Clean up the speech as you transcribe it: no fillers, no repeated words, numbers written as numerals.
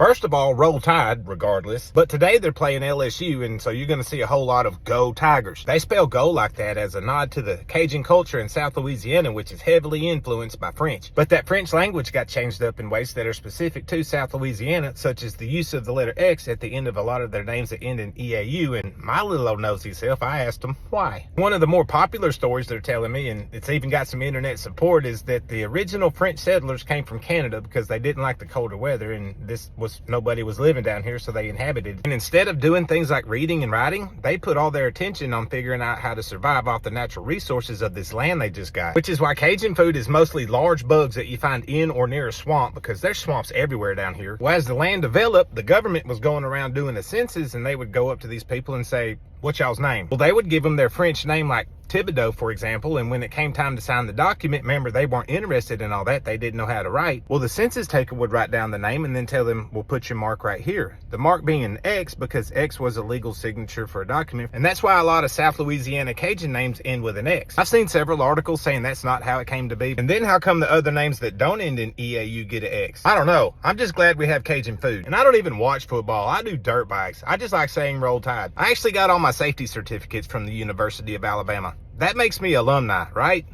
First of all, roll tide, regardless. But today they're playing LSU, and so you're going to see a whole lot of Go Tigers. They spell go like that as a nod to the Cajun culture in South Louisiana, which is heavily influenced by French. But that French language got changed up in ways that are specific to South Louisiana, such as the use of the letter X at the end of a lot of their names that end in EAU, and my little old nosy self, I asked them why. One of the more popular stories they're telling me, and it's even got some internet support, is that the original French settlers came from Canada because they didn't like the colder weather, and nobody was living down here, so they inhabited. And instead of doing things like reading and writing, they put all their attention on figuring out how to survive off the natural resources of this land they just got. Which is why Cajun food is mostly large bugs that you find in or near a swamp, because there's swamps everywhere down here. Well, as the land developed, the government was going around doing the census, and they would go up to these people and say, "What's y'all's name?" Well, they would give them their French name, like Thibodeau, for example, and when it came time to sign the document, remember, they weren't interested in all that. They didn't know how to write. Well, the census taker would write down the name and then tell them, "We'll put your mark right here." The mark being an X, because X was a legal signature for a document, and that's why a lot of South Louisiana Cajun names end with an X. I've seen several articles saying that's not how it came to be. And then how come the other names that don't end in EAU get an X? I don't know. I'm just glad we have Cajun food. And I don't even watch football. I do dirt bikes. I just like saying roll tide. I actually got all my safety certificates from the University of Alabama. That makes me alumni, right?